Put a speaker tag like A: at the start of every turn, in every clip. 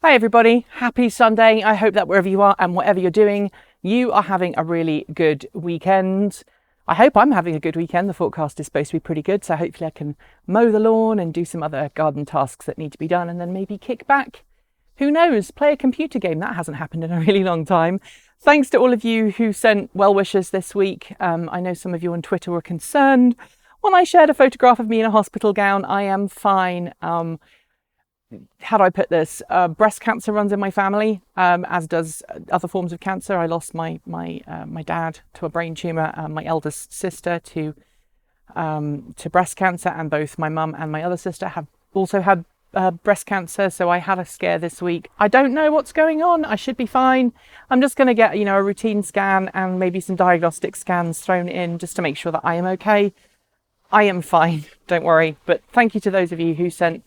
A: Hi everybody, happy Sunday. I hope that wherever you are and whatever you're doing, you are having a really good weekend. I hope I'm having a good weekend. The forecast is supposed to be pretty good, so hopefully I can mow the lawn and do some other garden tasks that need to be done and then maybe kick back. Who knows, play a computer game. That hasn't happened in a really long time. Thanks to all of you who sent well wishes this week. I know some of you on Twitter were concerned when I shared a photograph of me in a hospital gown. I am fine. How do I put this? Breast cancer runs in my family, as does other forms of cancer. I lost my dad to a brain tumor, my eldest sister to breast cancer, and both my mum and my other sister have also had breast cancer. So I had a scare this week. I don't know what's going on. I should be fine. I'm just going to get a routine scan and maybe some diagnostic scans thrown in just to make sure that I am okay. I am fine. Don't worry. But thank you to those of you who sent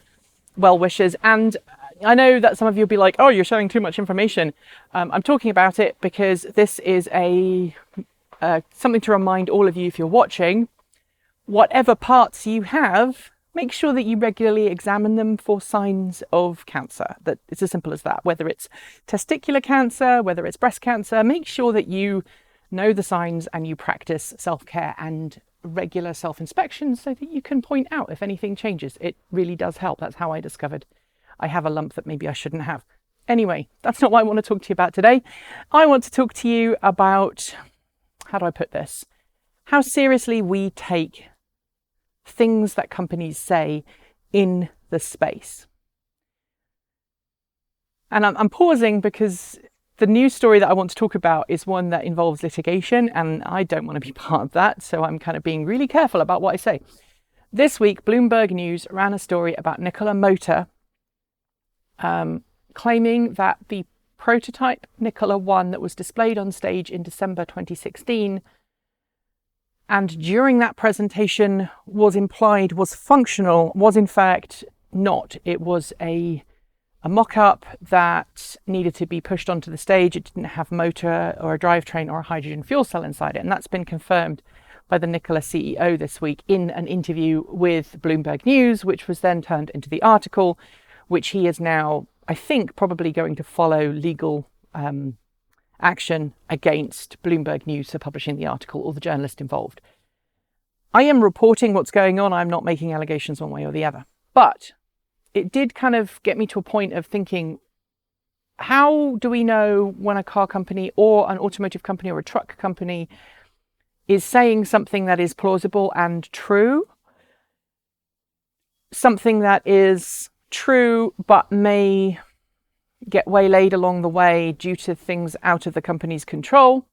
A: well wishes, and I know that some of you will be like, oh, you're sharing too much information. I'm talking about it because this is something to remind all of you, if you're watching, whatever parts you have, make sure that you regularly examine them for signs of cancer. That it's as simple as that. Whether it's testicular cancer, whether it's breast cancer, make sure that you know the signs and you practice self-care and regular self-inspection so that you can point out if anything changes. It really does help. That's how I discovered I have a lump that maybe I shouldn't have. Anyway, that's not what I want to talk to you about today. I want to talk to you about, how do I put this? How seriously we take things that companies say in the space. And I'm pausing because the news story that I want to talk about is one that involves litigation, and I don't want to be part of that, so I'm kind of being really careful about what I say. This week, Bloomberg News ran a story about Nikola Motor, claiming that the prototype Nikola 1 that was displayed on stage in December 2016, and during that presentation was implied was functional, was in fact not. It was a mock-up that needed to be pushed onto the stage. It didn't have motor or a drivetrain or a hydrogen fuel cell inside it. And that's been confirmed by the Nikola CEO this week in an interview with Bloomberg News, which was then turned into the article, which he is now, I think, probably going to follow legal action against Bloomberg News for publishing the article or the journalist involved. I am reporting what's going on. I'm not making allegations one way or the other. But it did kind of get me to a point of thinking, how do we know when a car company or an automotive company or a truck company is saying something that is plausible and true? Something that is true but may get waylaid along the way due to things out of the company's control?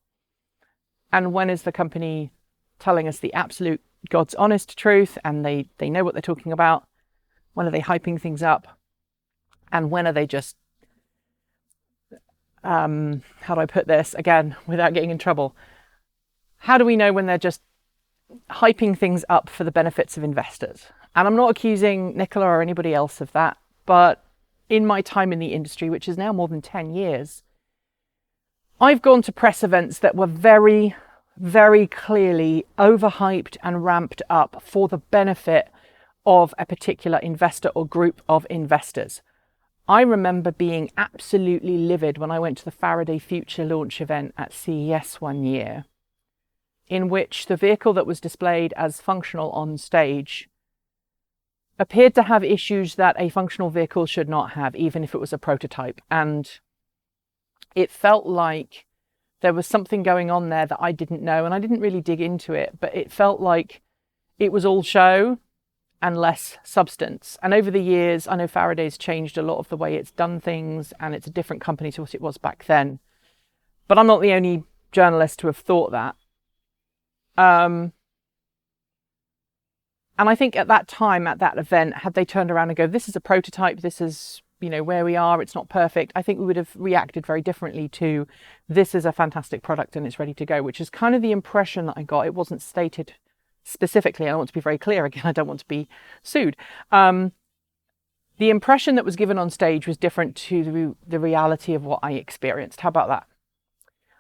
A: And when is the company telling us the absolute God's honest truth and they know what they're talking about? When are they hyping things up? And when are they just, how do I put this again without getting in trouble? How do we know when they're just hyping things up for the benefits of investors? And I'm not accusing Nikola or anybody else of that, but in my time in the industry, which is now more than 10 years, I've gone to press events that were very, very clearly overhyped and ramped up for the benefit of a particular investor or group of investors. I remember being absolutely livid when I went to the Faraday Future launch event at CES one year, in which the vehicle that was displayed as functional on stage appeared to have issues that a functional vehicle should not have, even if it was a prototype. And it felt like there was something going on there that I didn't know, and I didn't really dig into it, but it felt like it was all show and less substance. And over the years, I know Faraday's changed a lot of the way it's done things, and it's a different company to what it was back then. But I'm not the only journalist to have thought that. And I think at that time, at that event, had they turned around and go, this is a prototype, this is, where we are, it's not perfect, I think we would have reacted very differently to, this is a fantastic product and it's ready to go, which is kind of the impression that I got. It wasn't stated specifically. I want to be very clear again. I don't want to be sued. The impression that was given on stage was different to the reality of what I experienced. How about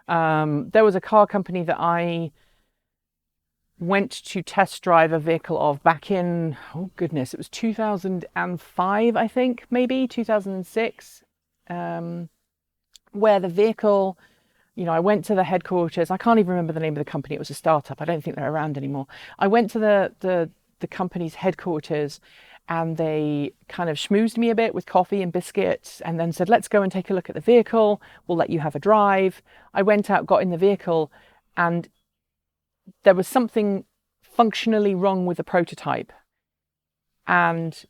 A: that? There was a car company that I went to test drive a vehicle of back in, oh goodness, it was 2005, I think, maybe 2006. where the vehicle, I went to the headquarters. I can't even remember the name of the company. It was a startup. I don't think they're around anymore. I went to the company's headquarters, and they kind of schmoozed me a bit with coffee and biscuits, and then said, let's go and take a look at the vehicle. We'll let you have a drive. I went out, got in the vehicle, and there was something functionally wrong with the prototype. And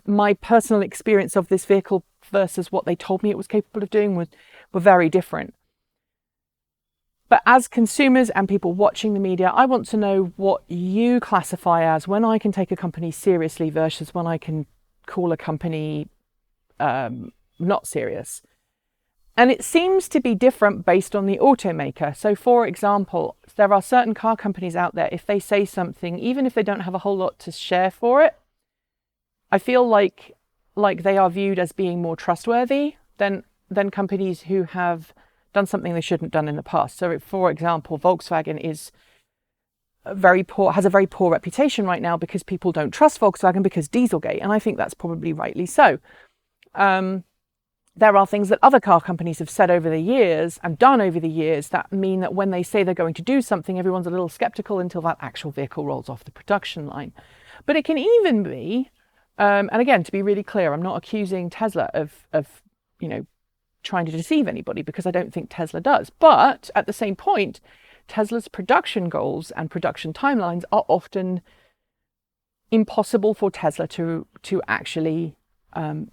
A: my personal experience of this vehicle versus what they told me it was capable of doing were very different. But as consumers and people watching the media, I want to know what you classify as when I can take a company seriously versus when I can call a company not serious. And it seems to be different based on the automaker. So for example, there are certain car companies out there, if they say something, even if they don't have a whole lot to share for it, I feel like they are viewed as being more trustworthy than companies who have done something they shouldn't have done in the past. So for example, Volkswagen has a very poor reputation right now because people don't trust Volkswagen because Dieselgate, and I think that's probably rightly so. There are things that other car companies have said over the years and done over the years that mean that when they say they're going to do something, everyone's a little skeptical until that actual vehicle rolls off the production line. But it can even be, and again, to be really clear, I'm not accusing Tesla of trying to deceive anybody, because I don't think Tesla does. But at the same point, Tesla's production goals and production timelines are often impossible for Tesla to actually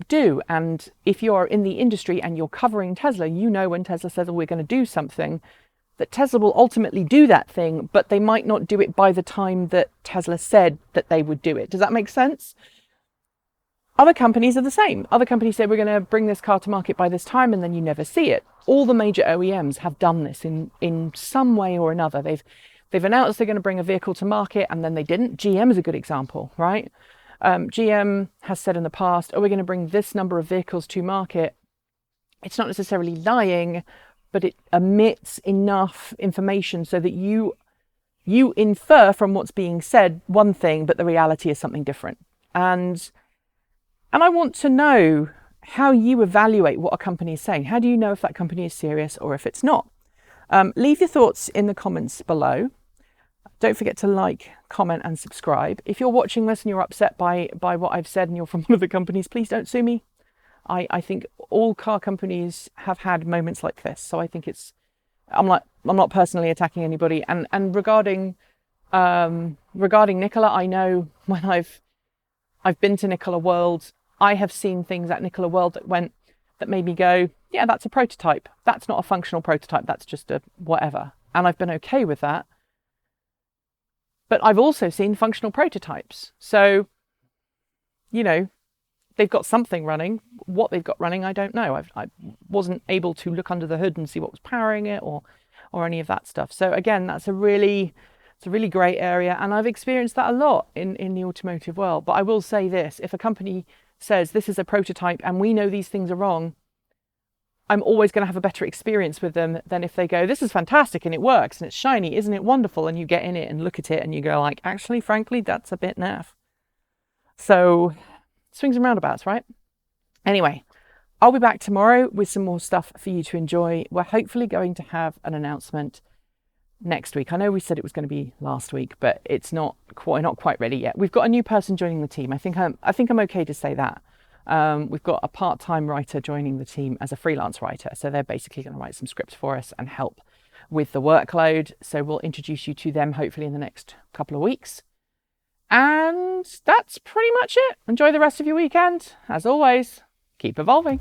A: do. And if you're in the industry and you're covering Tesla, when Tesla says, we're going to do something, that Tesla will ultimately do that thing, but they might not do it by the time that Tesla said that they would do it. Does that make sense? Other companies are the same. Other companies say, we're going to bring this car to market by this time, and then you never see it. All the major OEMs have done this in some way or another. They've announced they're going to bring a vehicle to market, and then they didn't. GM is a good example, right? GM has said in the past, we're going to bring this number of vehicles to market. It's not necessarily lying, but it omits enough information so that you infer from what's being said one thing, but the reality is something different. And I want to know how you evaluate what a company is saying. How do you know if that company is serious or if it's not? Leave your thoughts in the comments below. Don't forget to like, comment and subscribe. If you're watching this and you're upset by what I've said and you're from one of the companies, please don't sue me. I think all car companies have had moments like this. So I think I'm not personally attacking anybody. And regarding Nikola, I know when I've been to Nikola World, I have seen things at Nikola World that made me go, yeah, that's a prototype. That's not a functional prototype. That's just a whatever. And I've been okay with that. But I've also seen functional prototypes. So, they've got something running. What they've got running, I don't know. I wasn't able to look under the hood and see what was powering it or any of that stuff. So again, it's a really great area. And I've experienced that a lot in the automotive world. But I will say this, if a company says this is a prototype and we know these things are wrong, I'm always going to have a better experience with them than if they go, this is fantastic and it works and it's shiny, isn't it wonderful? And you get in it and look at it and you go like, actually, frankly, that's a bit naff. So swings and roundabouts, right? Anyway, I'll be back tomorrow with some more stuff for you to enjoy. We're hopefully going to have an announcement next week. I know we said it was going to be last week, but it's not quite ready yet. We've got a new person joining the team. I think I'm okay to say that. We've got a part-time writer joining the team as a freelance writer. So they're basically going to write some scripts for us and help with the workload. So we'll introduce you to them hopefully in the next couple of weeks. And that's pretty much it. Enjoy the rest of your weekend. As always, keep evolving.